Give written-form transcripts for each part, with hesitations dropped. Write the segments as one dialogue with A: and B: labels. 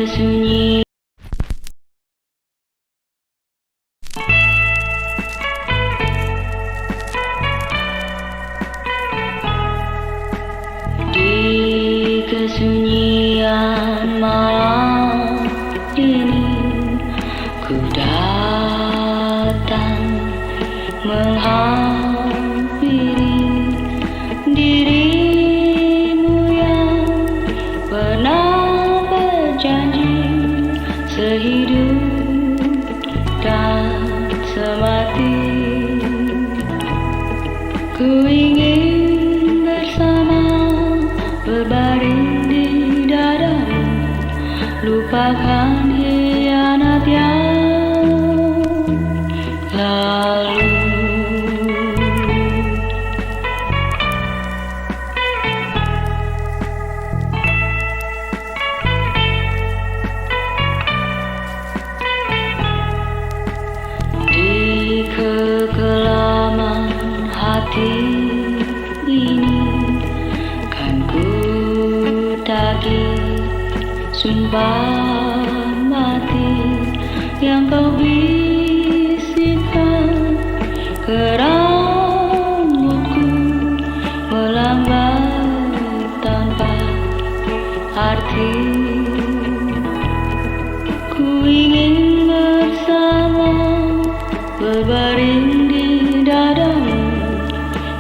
A: kesunyian. Di kesunyian malam ini ku datang menghampiri dirimu yang pernah berjanji sehidup dan semati. Ku ingin bersama berbaring di dadamu, lupakan hianat yang lalu. Di kekelaman hati ini kan ku tagih sumpah mati yang kau bisikkan ke rambutku, melambai tanpa arti. Ku ingin bersama berbaring di dadamu,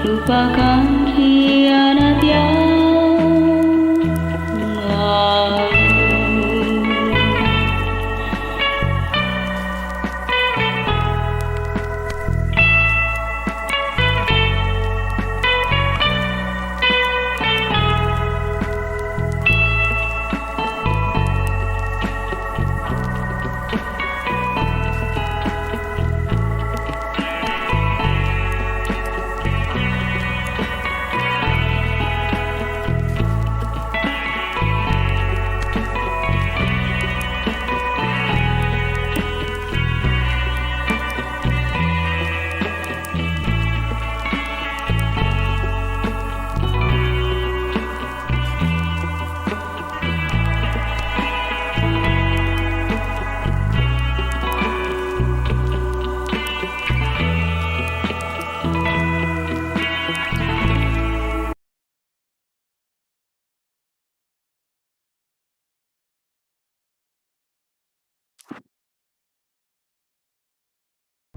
A: lupakan hianat yang lalu.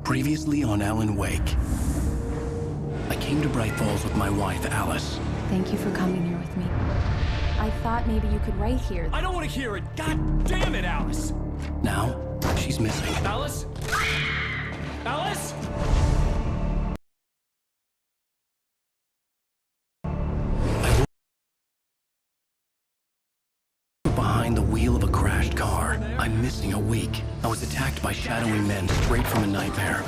B: Previously on Alan Wake. I came to Bright Falls with my wife, Alice.
C: Thank you for coming here with me. I thought maybe you could write here.
D: I don't want to hear it! God damn it, Alice!
B: Now, she's missing.
D: Alice? Alice?
B: Behind the wheel of a crashed car. I'm missing a week. I was attacked by shadowy men straight from a nightmare.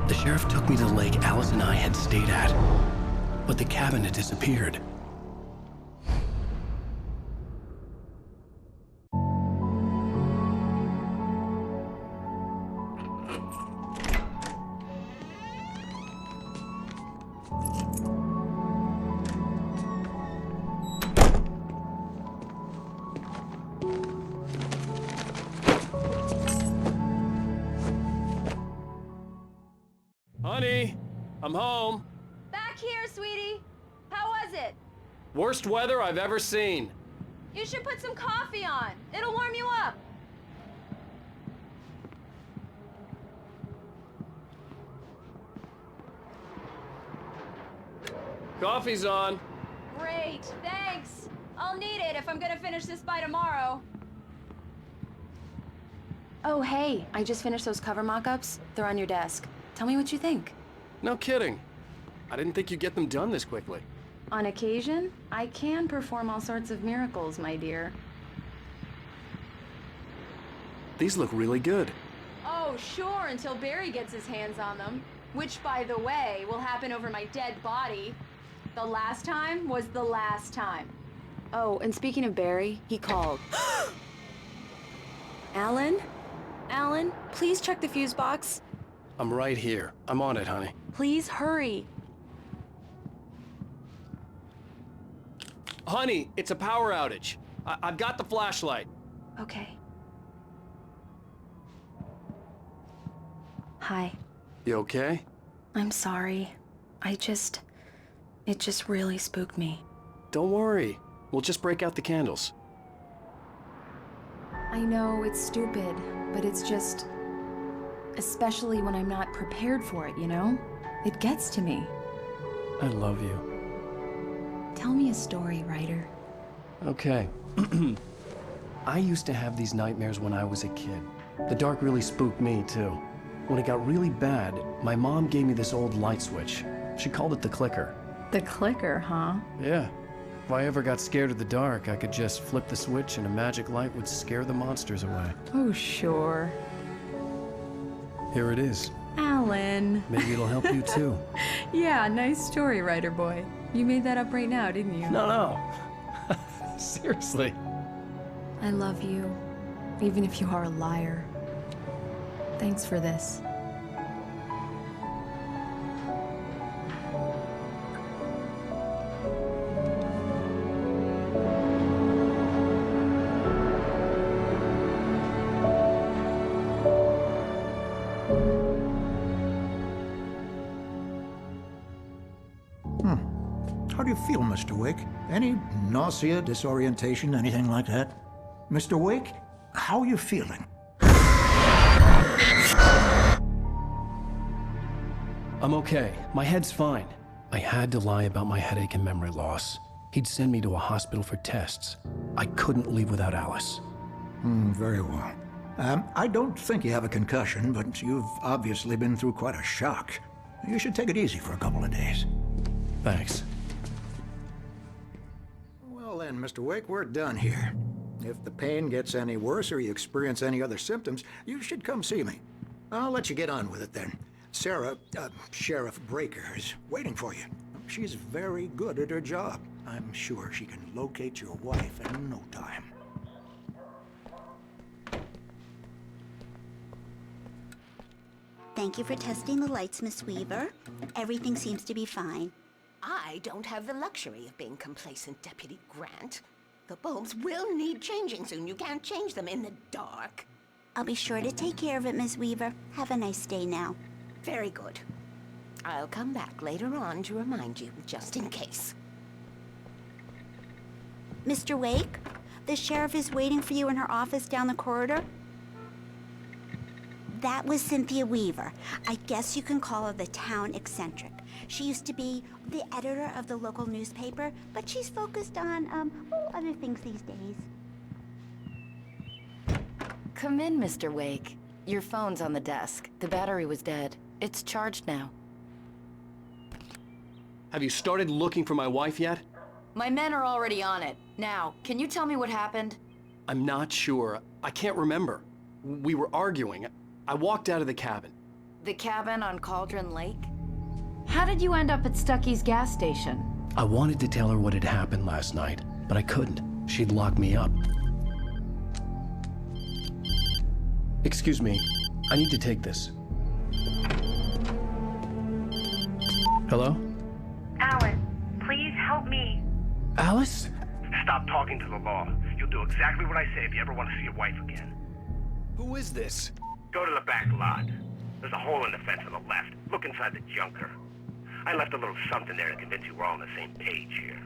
B: The sheriff took me to the lake Alice and I had stayed at, but the cabin had disappeared.
D: Honey, I'm home.
E: Back here, sweetie. How was it?
D: Worst weather I've ever seen.
E: You should put some coffee on. It'll warm you up.
D: Coffee's on.
E: Great, thanks. I'll need it if I'm gonna finish this by tomorrow.
C: Oh, hey, I just finished those cover mock-ups. They're on your desk. Tell me what you think.
D: No kidding. I didn't think you'd get them done this quickly.
C: On occasion, I can perform all sorts of miracles, my dear.
D: These look really good.
E: Oh, sure, until Barry gets his hands on them. Which, by the way, will happen over my dead body. The last time was the last time.
C: Oh, and speaking of Barry, he called. Alan? Alan, please check the fuse box.
D: I'm right here. I'm on it, honey.
C: Please hurry.
D: Honey, it's a power outage. I've got the flashlight.
C: Okay. Hi.
D: You okay?
C: I'm sorry. It just really spooked me.
D: Don't worry. We'll just break out the candles.
C: I know it's stupid, but it's just... especially when I'm not prepared for it, you know? It gets to me.
D: I love you.
C: Tell me a story, writer.
B: Okay. I used to have these nightmares when I was a kid. The dark really spooked me, too. When it got really bad, my mom gave me this old light switch. She called it the clicker.
C: The clicker, huh?
B: Yeah. If I ever got scared of the dark, I could just flip the switch and a magic light would scare the monsters away.
C: Oh, sure.
B: Here it is.
C: Alan.
B: Maybe it'll help you, too.
C: Yeah, nice story, writer boy. You made that up right now, didn't you?
B: No. Seriously.
C: I love you, even if you are a liar. Thanks for this.
F: How do you feel, Mr. Wake? Any nausea, disorientation, anything like that? Mr. Wake, how are you feeling?
B: I'm okay. My head's fine. I had to lie about my headache and memory loss. He'd send me to a hospital for tests. I couldn't leave without Alice.
F: Very well. I don't think you have a concussion, but you've obviously been through quite a shock. You should take it easy for a couple of days.
B: Thanks.
F: Well then, Mr. Wake, we're done here. If the pain gets any worse or you experience any other symptoms, you should come see me. I'll let you get on with it then. Sarah, Sheriff Breaker, is waiting for you. She's very good at her job. I'm sure she can locate your wife in no time.
G: Thank you for testing the lights, Miss Weaver. Everything seems to be fine.
H: I don't have the luxury of being complacent, Deputy Grant. The bulbs will need changing soon. You can't change them in the dark.
G: I'll be sure to take care of it, Miss Weaver. Have a nice day now.
H: Very good. I'll come back later on to remind you, just in case.
G: Mr. Wake, the sheriff is waiting for you in her office down the corridor. That was Cynthia Weaver. I guess you can call her the town eccentric. She used to be the editor of the local newspaper, but she's focused on, other things these days.
I: Come in, Mr. Wake. Your phone's on the desk. The battery was dead. It's charged now.
D: Have you started looking for my wife yet?
I: My men are already on it. Now, can you tell me what happened?
D: I'm not sure. I can't remember. We were arguing. I walked out of the cabin.
I: The cabin on Cauldron Lake? How did you end up at Stucky's gas station?
B: I wanted to tell her what had happened last night, but I couldn't. She'd lock me up. Excuse me. I need to take this. Hello?
J: Alan, please help me.
B: Alice?
J: Stop talking to the law. You'll do exactly what I say if you ever want to see your wife again.
D: Who is this?
J: Go to the back lot. There's a hole in the fence on the left. Look inside the junker. I left a little something there to convince you we're all on the same page here.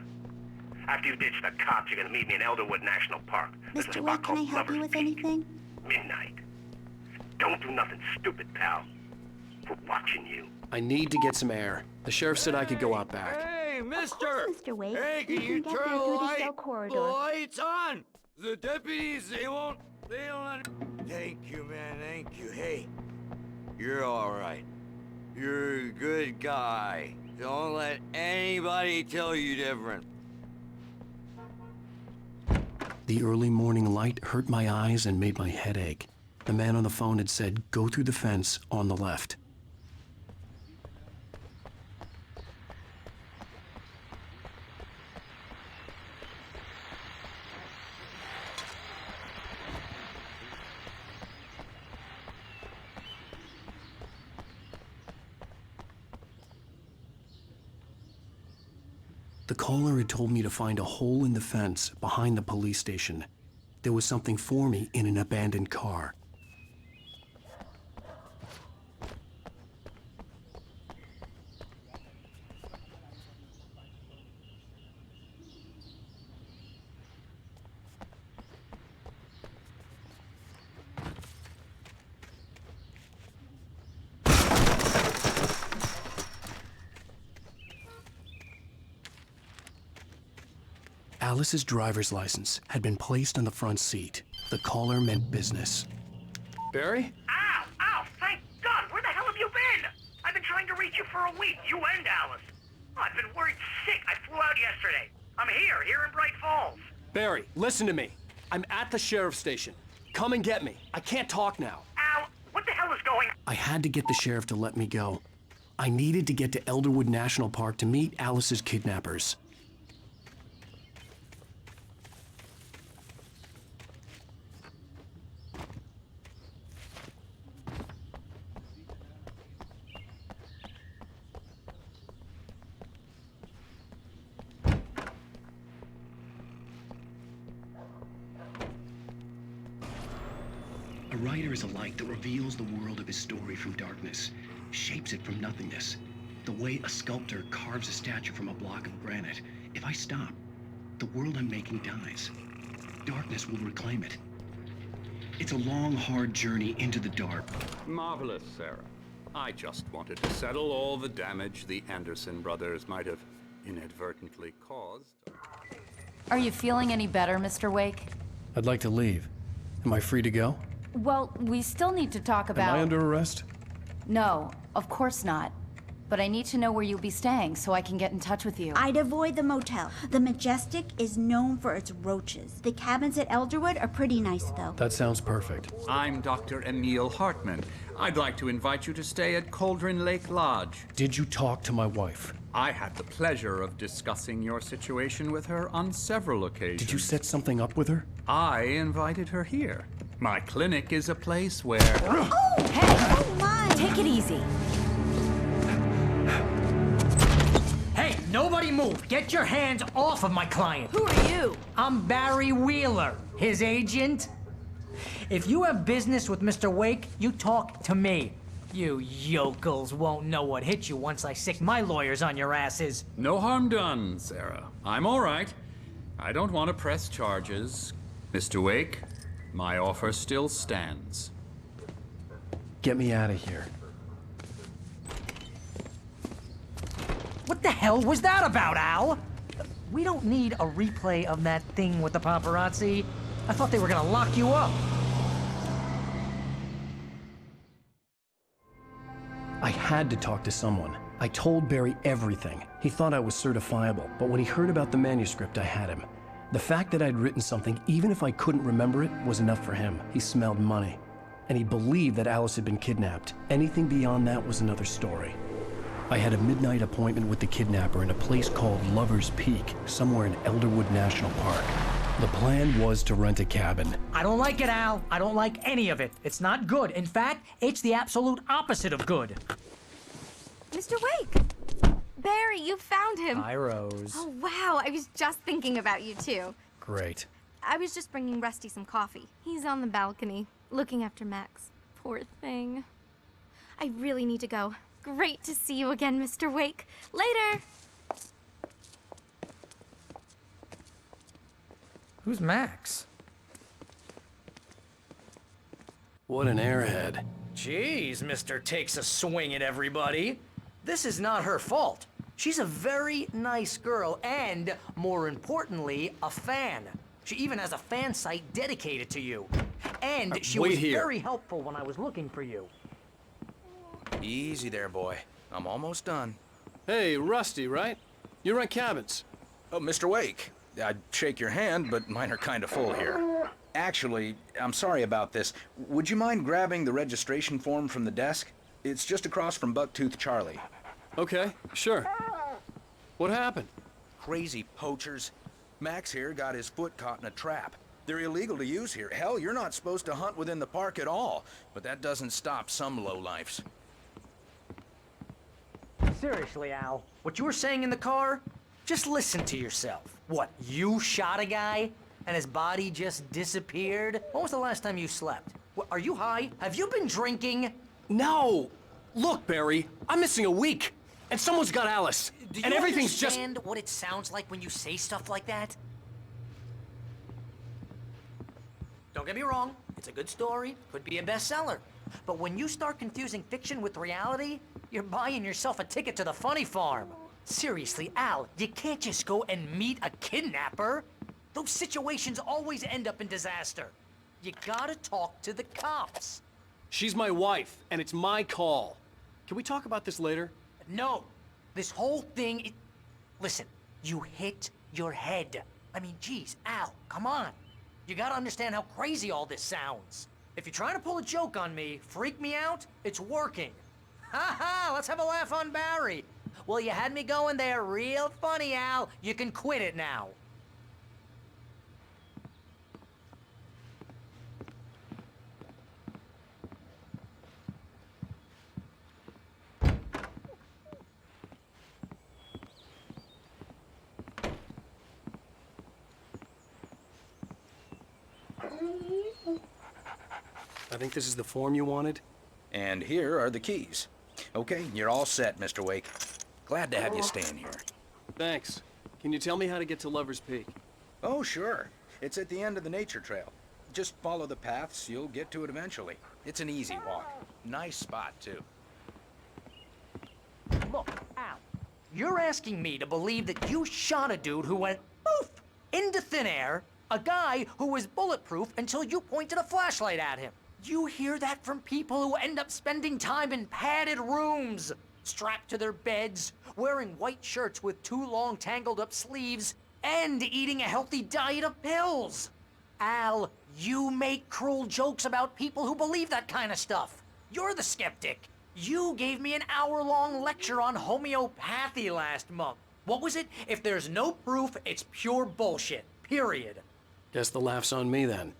J: After you ditch the cops, you're gonna meet me in Elderwood National Park. There's a
G: Mr.
J: spot
G: Wake, can I
J: called
G: help you
J: Lover's
G: with
J: Peak.
G: anything?
J: Midnight. Don't do nothing stupid, pal. We're watching you.
D: I need to get some air. The sheriff said I could go out back.
K: Hey,
G: Of course, Mr. Wake.
K: Hey, can
G: you
K: you
G: can get
K: turn
G: there
K: the
G: through the
K: light?
G: cell corridor.
K: The light's on! The deputies, they don't... Thank you, man, thank you. Hey, you're all right. You're a good guy. Don't let anybody tell you different.
B: The early morning light hurt my eyes and made my head ache. The man on the phone had said, go through the fence on the left. The caller had told me to find a hole in the fence behind the police station. There was something for me in an abandoned car. Alice's driver's license had been placed on the front seat. The caller meant business.
D: Barry?
J: Ow! Ow! Thank God! Where the hell have you been? I've been trying to reach you for a week, you and Alice. Oh, I've been worried sick. I flew out yesterday. I'm here in Bright Falls.
D: Barry, listen to me. I'm at the sheriff's station. Come and get me. I can't talk now.
J: Al, what the hell is going on?
B: I had to get the sheriff to let me go. I needed to get to Elderwood National Park to meet Alice's kidnappers. A writer is a light that reveals the world of his story from darkness, shapes it from nothingness. The way a sculptor carves a statue from a block of granite. If I stop, the world I'm making dies. Darkness will reclaim it. It's a long, hard journey into the dark.
L: Marvelous, Sarah. I just wanted to settle all the damage the Anderson brothers might have inadvertently caused.
I: Are you feeling any better, Mr. Wake?
B: I'd like to leave. Am I free to go?
I: Well, we still need to talk about...
B: Am I under arrest?
I: No, of course not. But I need to know where you'll be staying so I can get in touch with you.
G: I'd avoid the motel. The Majestic is known for its roaches. The cabins at Elderwood are pretty nice, though.
B: That sounds perfect.
L: I'm Dr. Emil Hartman. I'd like to invite you to stay at Cauldron Lake Lodge.
B: Did you talk to my wife?
L: I had the pleasure of discussing your situation with her on several occasions.
B: Did you set something up with her?
L: I invited her here. My clinic is a place where...
G: Oh, hey! Oh, my!
I: Take it easy.
M: Hey, nobody move! Get your hands off of my client!
E: Who are you?
M: I'm Barry Wheeler, his agent. If you have business with Mr. Wake, you talk to me. You yokels won't know what hit you once I sick my lawyers on your asses.
L: No harm done, Sarah. I'm all right. I don't want to press charges. Mr. Wake, my offer still stands.
B: Get me out of here.
M: What the hell was that about, Al? We don't need a replay of that thing with the paparazzi. I thought they were gonna lock you up.
B: I had to talk to someone. I told Barry everything. He thought I was certifiable, but when he heard about the manuscript, I had him. The fact that I'd written something, even if I couldn't remember it, was enough for him. He smelled money. And he believed that Alice had been kidnapped. Anything beyond that was another story. I had a midnight appointment with the kidnapper in a place called Lover's Peak, somewhere in Elderwood National Park. The plan was to rent a cabin.
M: I don't like it, Al. I don't like any of it. It's not good. In fact, it's the absolute opposite of good.
N: Mr. Wake! Barry, you found him.
M: Hi, Rose.
N: Oh, wow. I was just thinking about you, too.
B: Great.
N: I was just bringing Rusty some coffee. He's on the balcony, looking after Max. Poor thing. I really need to go. Great to see you again, Mr. Wake. Later!
M: Who's Max?
D: What an airhead.
M: Jeez, Mr. Takes a swing at everybody. This is not her fault. She's a very nice girl and, more importantly, a fan. She even has a fan site dedicated to you. And she was very helpful when I was looking for you.
O: Easy there, boy. I'm almost done.
D: Hey, Rusty, right? You rent cabins.
O: Oh, Mr. Wake. I'd shake your hand, but mine are kind of full here. Actually, I'm sorry about this. Would you mind grabbing the registration form from the desk? It's just across from Bucktooth Charlie.
D: Okay, sure. What happened?
O: Crazy poachers. Max here got his foot caught in a trap. They're illegal to use here. Hell, you're not supposed to hunt within the park at all. But that doesn't stop some lowlifes.
M: Seriously, Al, what you were saying in the car? just listen to yourself. What, you shot a guy and his body just disappeared? When was the last time you slept? What, are you high? Have you been drinking?
D: No! Look, Barry, I'm missing a week, and someone's got Alice,
M: Do you
D: and everything's just...
M: understand what it sounds like when you say stuff like that? Don't get me wrong, it's a good story, could be a bestseller. But when you start confusing fiction with reality, you're buying yourself a ticket to the funny farm. Seriously, Al, you can't just go and meet a kidnapper. Those situations always end up in disaster. You gotta talk to the cops.
D: She's my wife, and it's my call. Can we talk about this later?
M: No, this whole thing, listen, you hit your head. I mean, geez, Al, come on. You gotta understand how crazy all this sounds. If you're trying to pull a joke on me, freak me out, it's working. Ha ha, let's have a laugh on Barry. Well, you had me going there real funny, Al. You can quit it now.
D: I think this is the form you wanted.
O: And here are the keys. Okay, you're all set, Mr. Wake. Glad to have you staying here.
D: Thanks. Can you tell me how to get to Lover's Peak?
O: Oh, sure. It's at the end of the nature trail. Just follow the paths, you'll get to it eventually. It's an easy walk. Nice spot, too.
M: Look, Al, you're asking me to believe that you shot a dude who went poof into thin air, a guy who was bulletproof until you pointed a flashlight at him. You hear that from people who end up spending time in padded rooms, strapped to their beds, wearing white shirts with too long tangled up sleeves, and eating a healthy diet of pills. Al, you make cruel jokes about people who believe that kind of stuff. You're the skeptic. You gave me an hour-long lecture on homeopathy last month. What was it? If there's no proof, it's pure bullshit. Period.
D: Guess the laugh's on me then.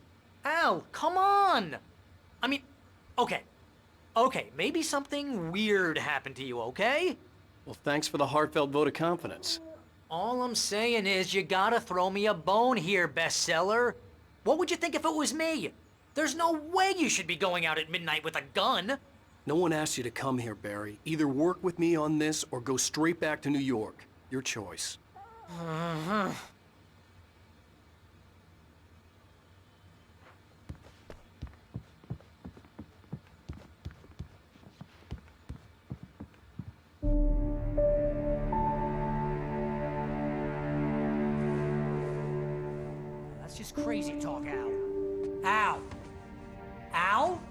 M: Al, come on! I mean, okay, maybe something weird happened to you, okay?
D: Well, thanks for the heartfelt vote of confidence.
M: All I'm saying is you gotta throw me a bone here, bestseller. What would you think if it was me? There's no way you should be going out at midnight with a gun.
D: No one asked you to come here, Barry. Either work with me on this or go straight back to New York. Your choice.
M: That's just crazy talk, Al. Al? Al?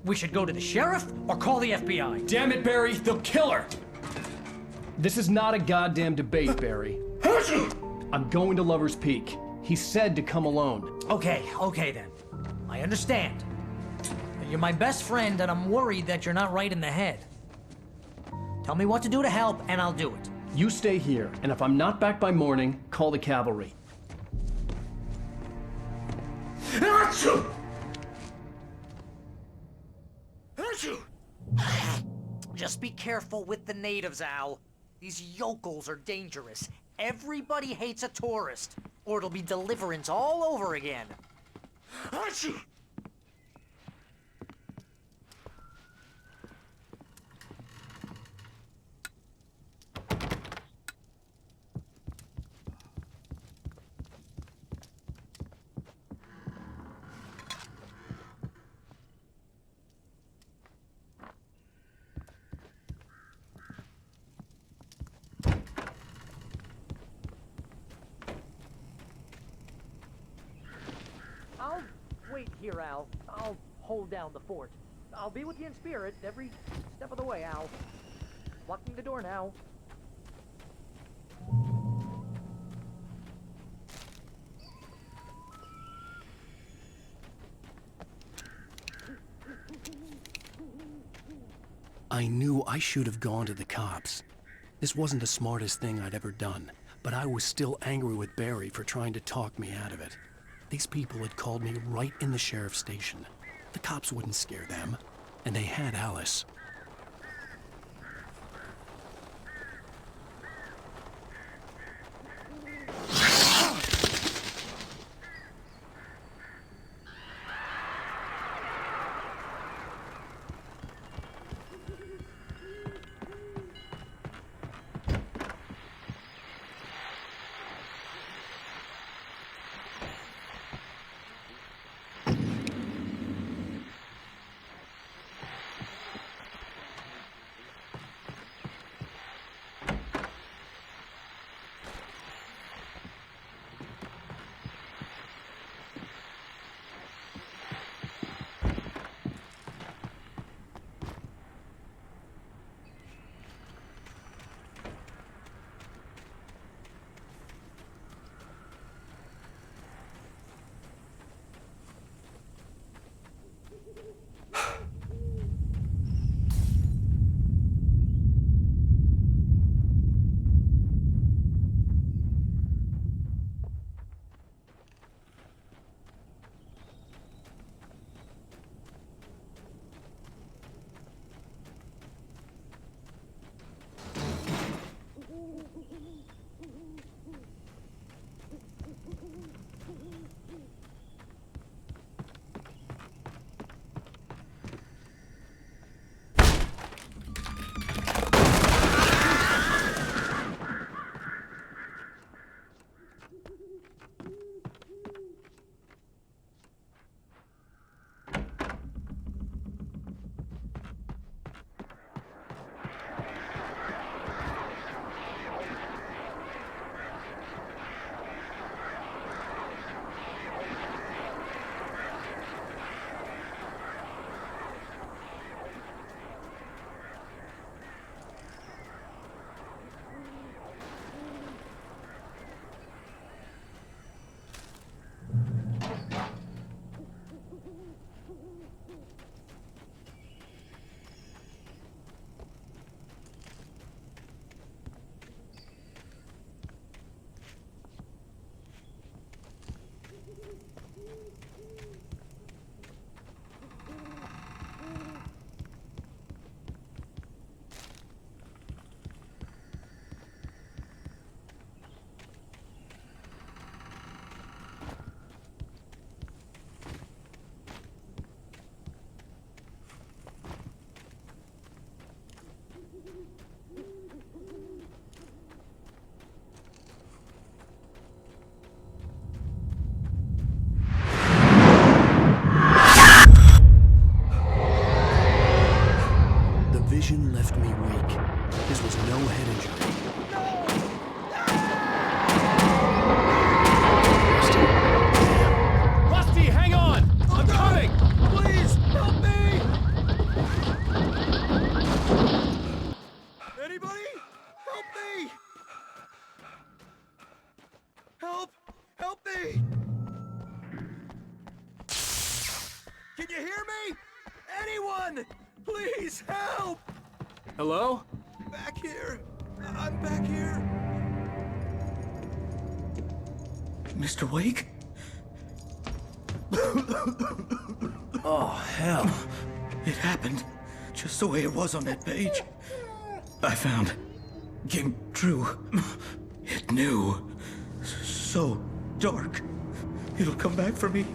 M: We should go to the sheriff or call the FBI.
D: Damn it, Barry, they'll kill her! This is not a goddamn debate, Barry. I'm going to Lover's Peak. He said to come alone.
M: Okay then. I understand. You're my best friend and I'm worried that you're not right in the head. Tell me what to do to help and I'll do it.
D: You stay here, and if I'm not back by morning, call the cavalry.
M: Just be careful with the natives, Al. These yokels are dangerous. Everybody hates a tourist, or it'll be deliverance all over again. I'll wait here, Al. I'll hold down the fort. I'll be with you in spirit every step of the way, Al. Locking the door now.
B: I knew I should have gone to the cops. This wasn't the smartest thing I'd ever done, but I was still angry with Barry for trying to talk me out of it. These people had called me right in the sheriff's station. The cops wouldn't scare them, and they had Alice.
K: Help! Help me! Can you hear me? Anyone! Please help!
D: Hello?
K: Back here. I'm back here.
P: Mr. Wake?
B: Oh, hell.
P: It happened just the way it was on that page. I found. Came true. It knew. So dark. It'll come back for me.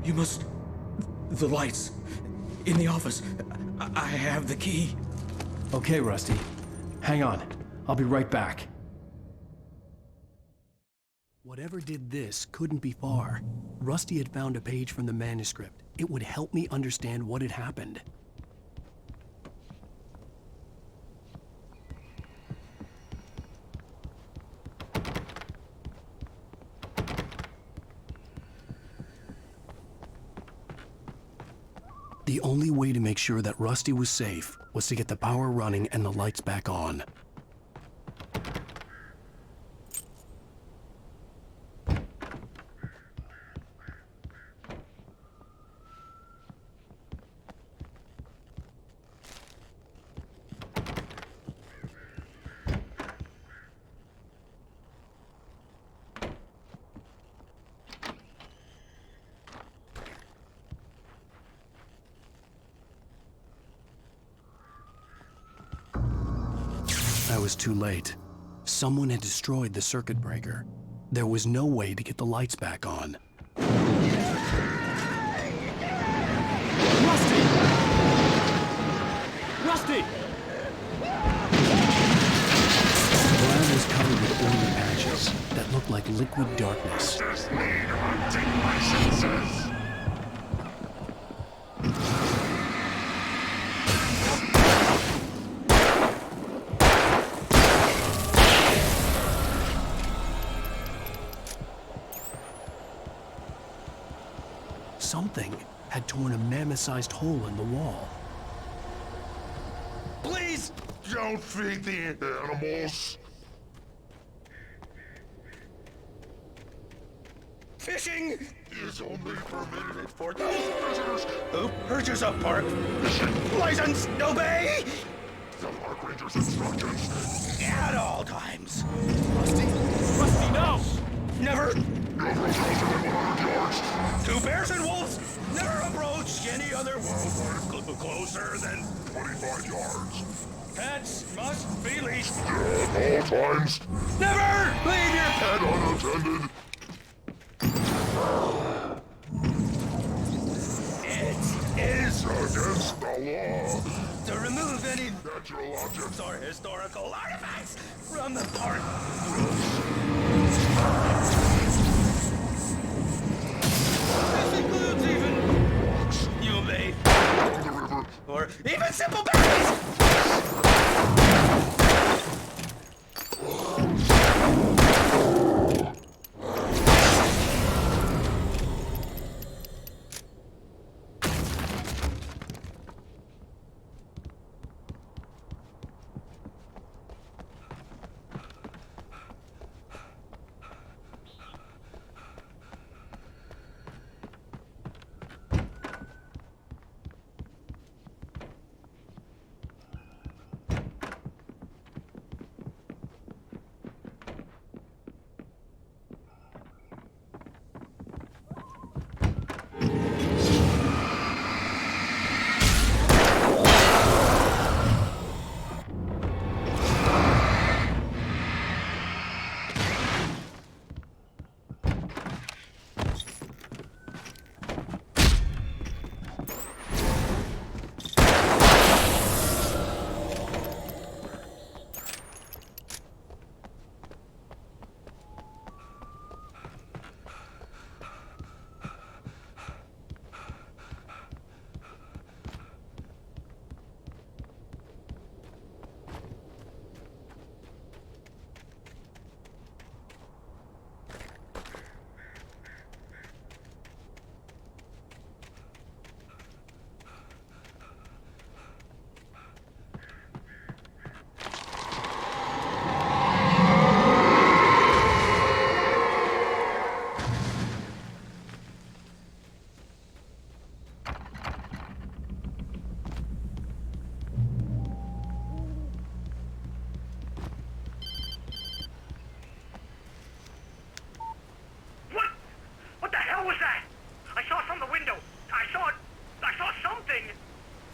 P: You must... The lights. In the office. I have the key.
D: Okay, Rusty. Hang on. I'll be right back. Whatever did this couldn't be far. Rusty had found a page from the manuscript. It would help me understand what had happened. The only way to make sure that Rusty was safe was to get the power running and the lights back on. I was too late. Someone had destroyed the circuit breaker. There was no way to get the lights back on. Rusty! Rusty! The ground was covered with oily patches that looked like liquid darkness. Something had torn a mammoth-sized hole in the wall.
K: Please!
Q: Don't feed the animals.
K: Fishing
Q: is only permitted for those visitors
K: who purchase a park license. Obey
Q: the park ranger's instructions
K: at all times.
D: Rusty, no!
K: Never.
Q: No closer than 100 yards.
K: Two bears and wolves never approach any other wildlife closer than
Q: 25 yards.
K: Pets must be leashed
Q: At all times.
K: Never leave your pet
Q: unattended.
K: It is
Q: against the law
K: to remove any
Q: natural objects
K: or historical artifacts from the park. This includes even rocks you may
Q: along the river,
K: or even simple berries.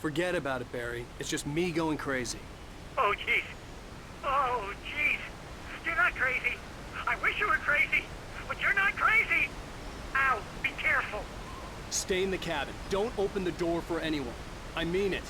D: Forget about it, Barry. It's just me going crazy.
J: Oh, jeez. Oh, jeez. You're not crazy. I wish you were crazy, but you're not crazy. Ow, be careful.
D: Stay in the cabin. Don't open the door for anyone. I mean it.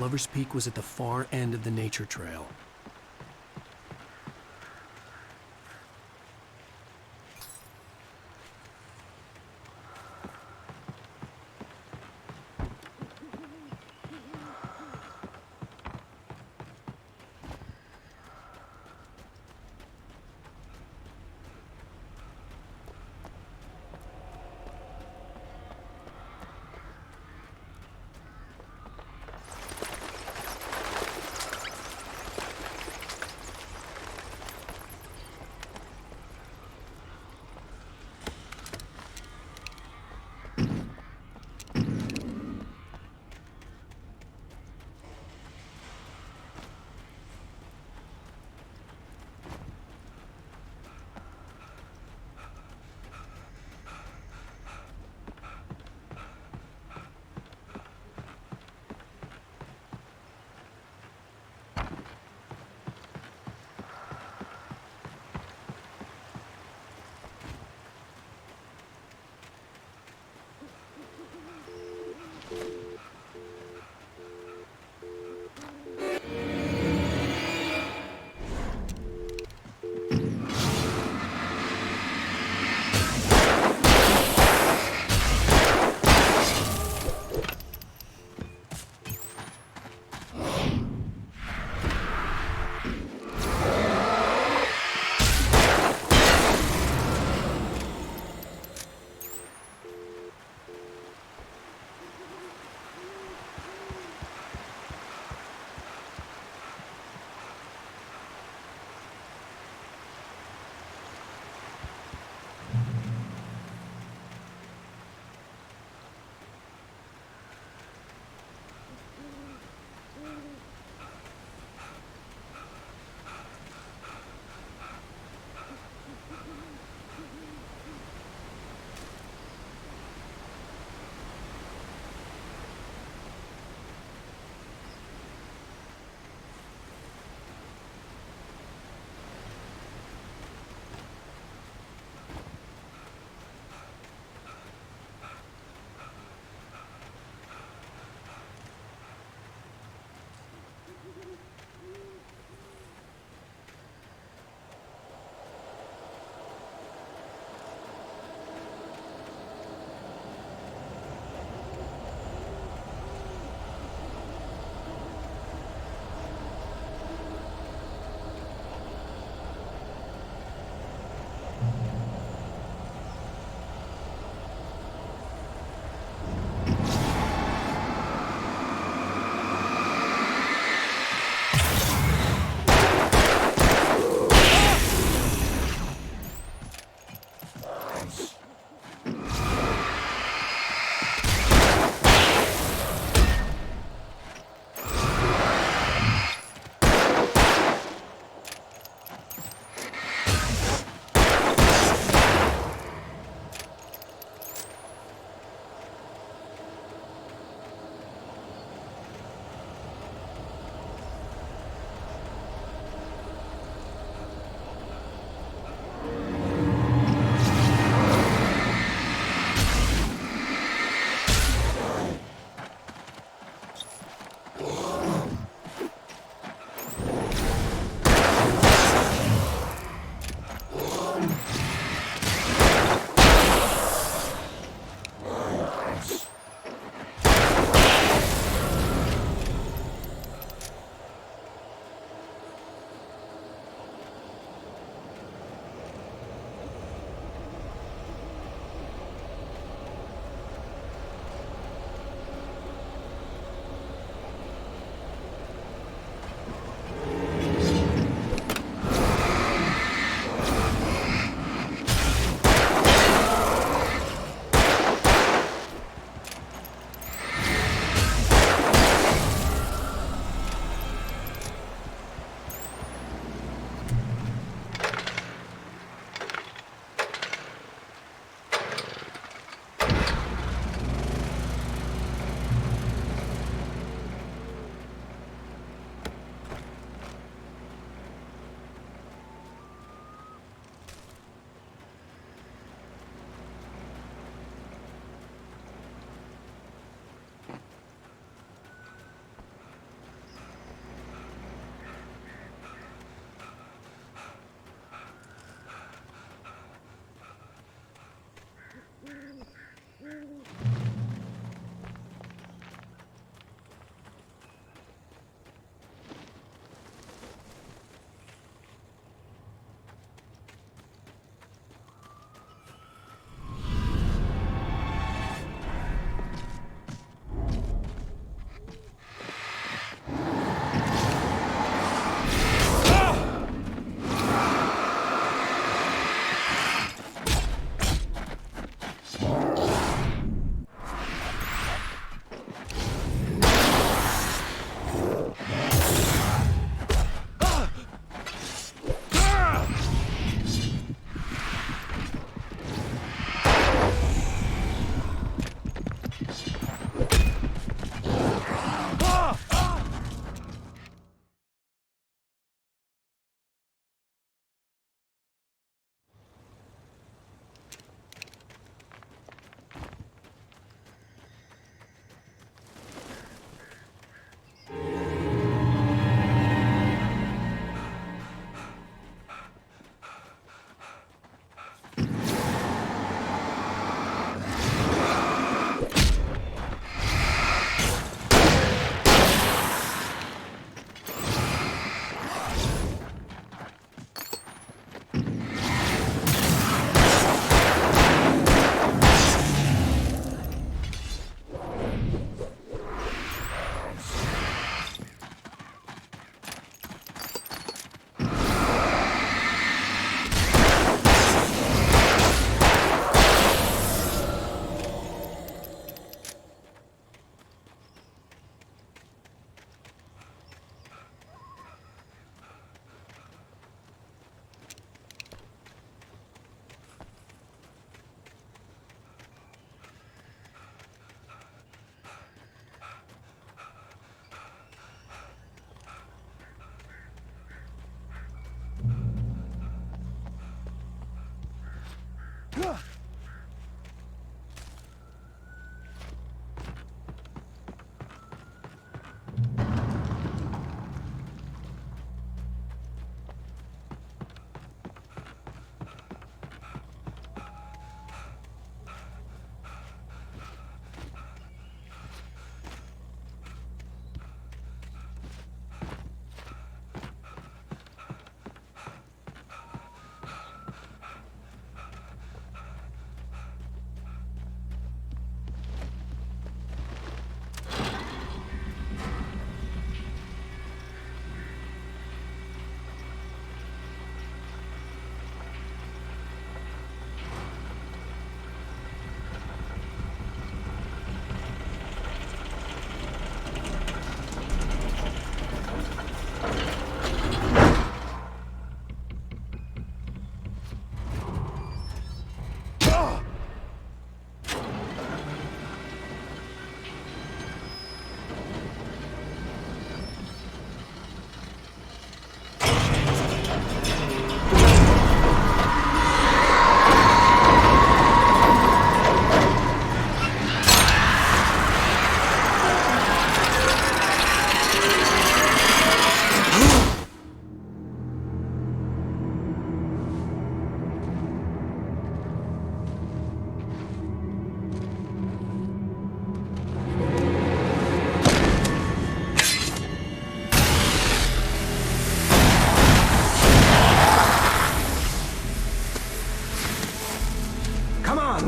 D: Lover's Peak was at the far end of the nature trail.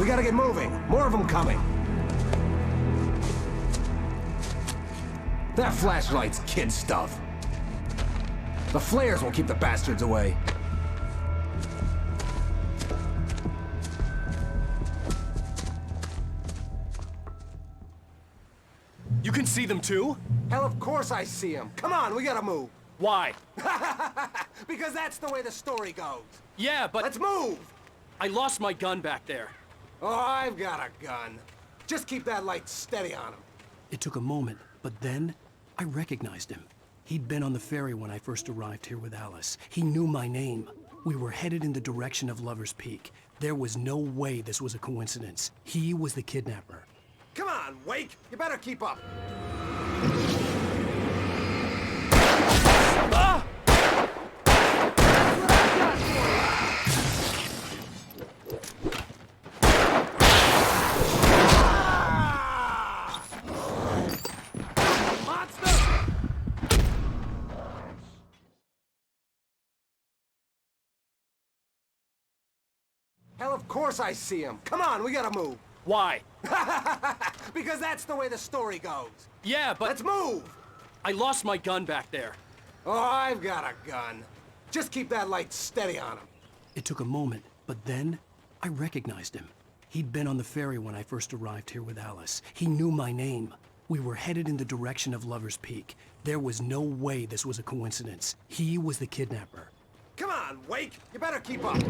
R: We gotta get moving. More of them coming. That flashlight's kid stuff. The flares will keep the bastards away.
D: You can see them too?
R: Hell, of course I see them. Come on, we gotta move.
D: Why?
R: Because that's the way the story goes.
D: Yeah, but...
R: Let's move!
D: I lost my gun back there.
R: Oh, I've got a gun. Just keep that light steady on him.
B: It took a moment, but then I recognized him. He'd been on the ferry when I first arrived here with Alice. He knew my name. We were headed in the direction of Lover's Peak. There was no way this was a coincidence. He was the kidnapper.
R: Come on, Wake! You better keep up.
D: Ah!
R: Hell, of course I see him. Come on, we gotta move.
D: Why?
R: Because that's the way the story goes.
D: Yeah, but...
R: Let's move!
D: I lost my gun back there.
R: Oh, I've got a gun. Just keep that light steady on him.
B: It took a moment, but then I recognized him. He'd been on the ferry when I first arrived here with Alice. He knew my name. We were headed in the direction of Lover's Peak. There was no way this was a coincidence. He was the kidnapper.
R: Come on, Wake! You better keep up.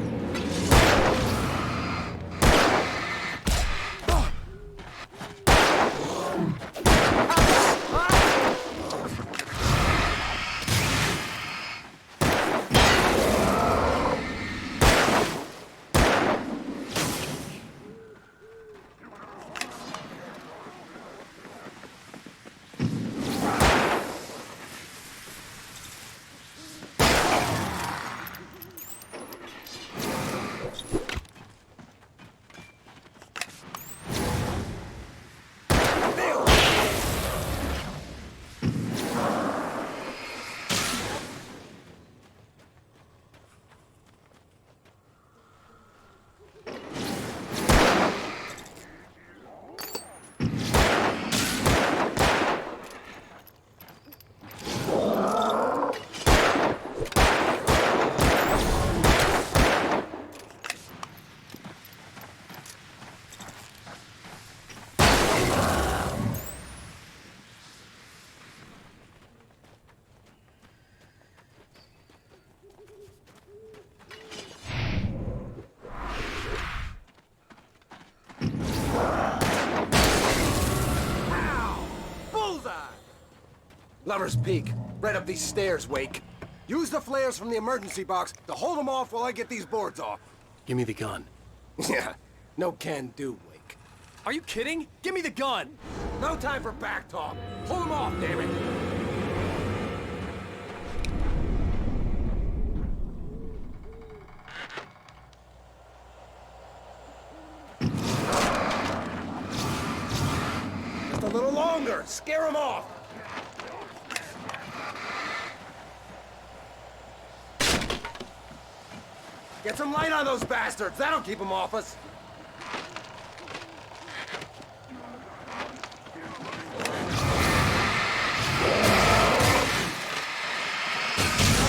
R: Lover's Peak. Right up these stairs, Wake. Use the flares from the emergency box to hold them off while I get these boards off.
B: Give me the gun.
R: Yeah, no can do, Wake.
D: Are you kidding? Give me the gun!
R: No time for back talk. Hold them off, damn it. Just a little longer. Scare them off. Get some light on those bastards! That'll keep them off us!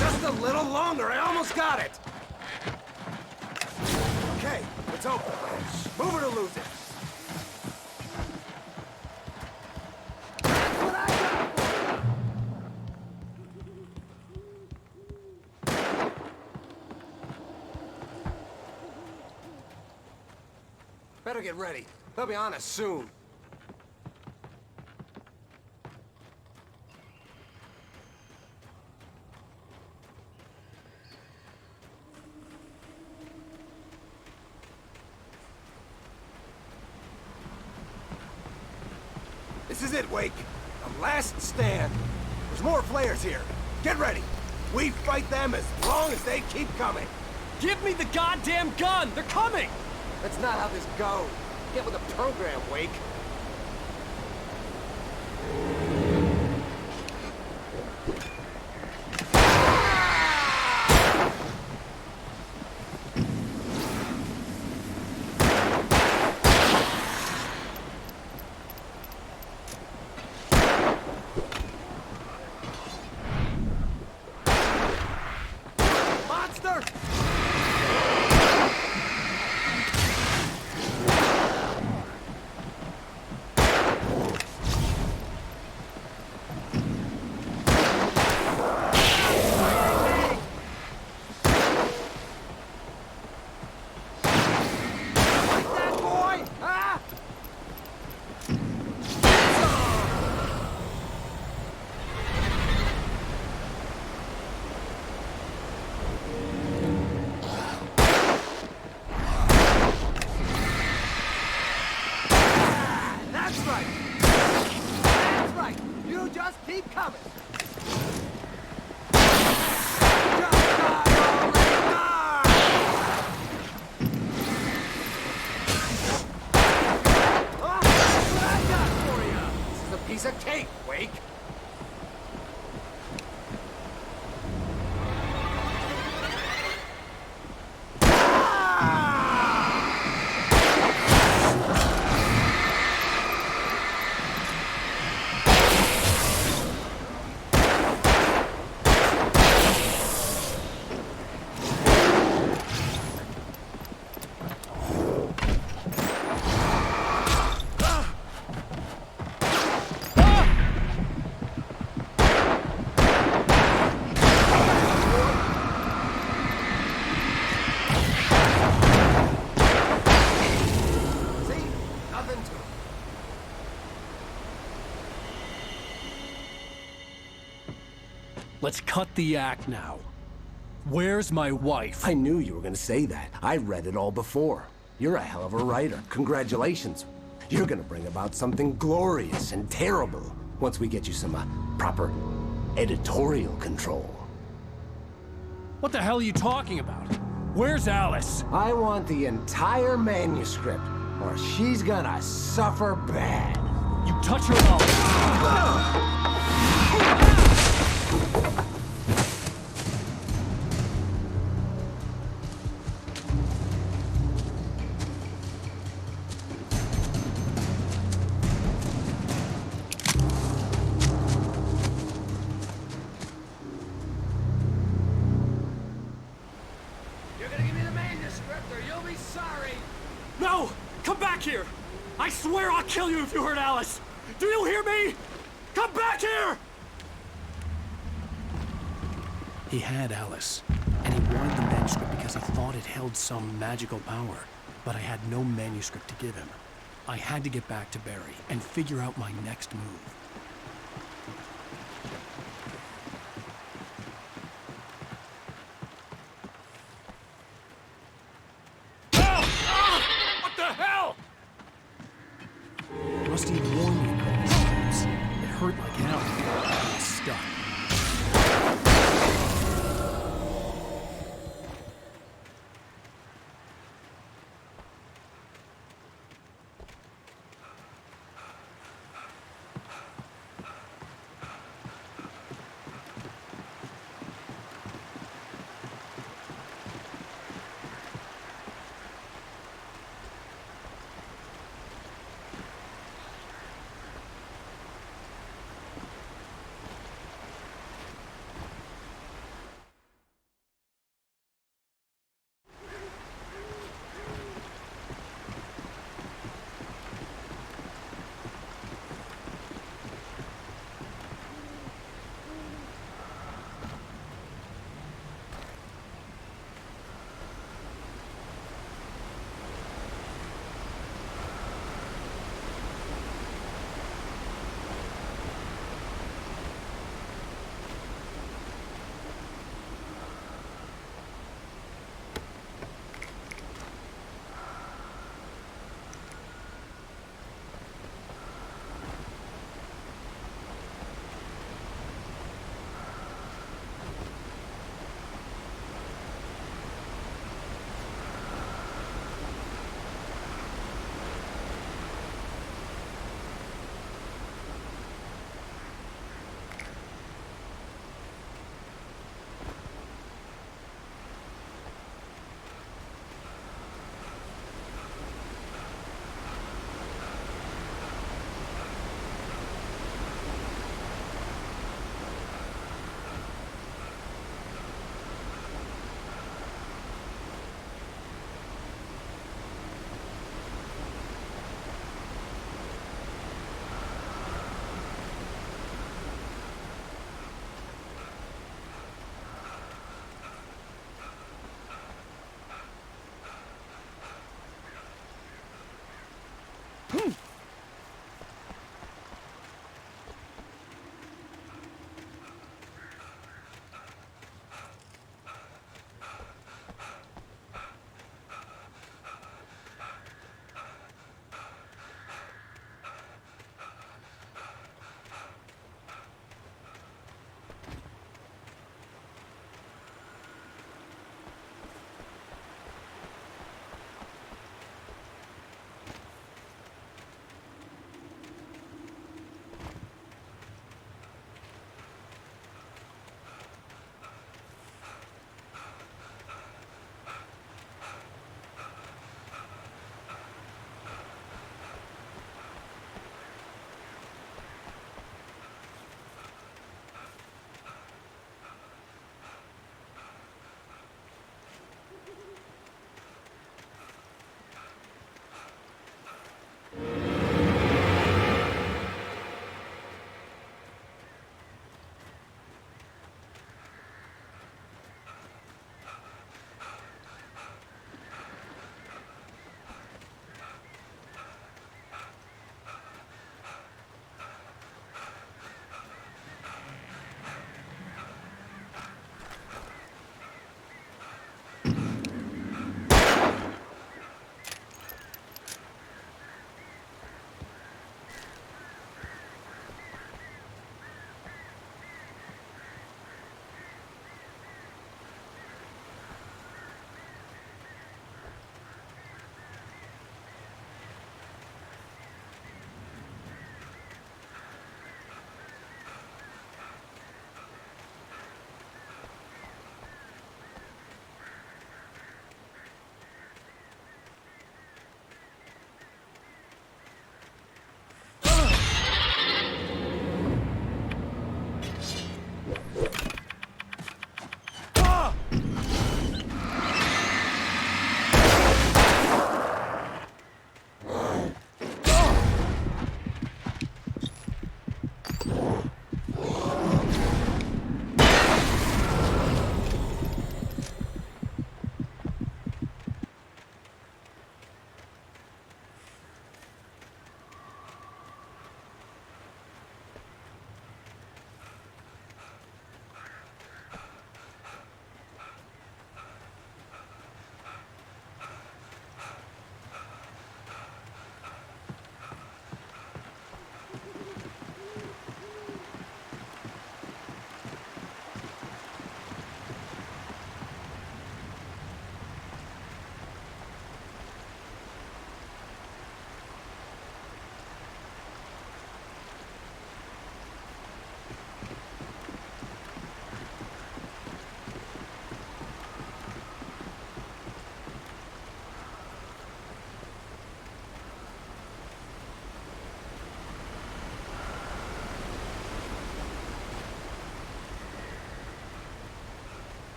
R: Just a little longer, I almost got it! Okay, it's open. Move it or lose it. Better get ready. They'll be on us soon. This is it, Wake. The last stand. There's more flares here. Get ready. We fight them as long as they keep coming.
D: Give me the goddamn gun! They're coming!
R: That's not how this goes. Get with the program, Wake. Just keep coming. Piece of cake, Wake.
D: Let's cut the act now. Where's my wife?
S: I knew you were gonna say that. I read it all before. You're a hell of a writer. Congratulations. You're gonna bring about something glorious and terrible once we get you some proper editorial control.
D: What the hell are you talking about? Where's Alice?
S: I want the entire manuscript, or she's gonna suffer bad.
D: You touch her mouth.
T: No! Come back here! I swear I'll kill you if you hurt Alice! Do you hear me? Come back here!
B: He had Alice, and he wanted the manuscript because he thought it held some magical power. But I had no manuscript to give him. I had to get back to Barry and figure out my next move.
T: What the hell?
B: Rusty warned me about these times. It hurt like hell. I was stuck.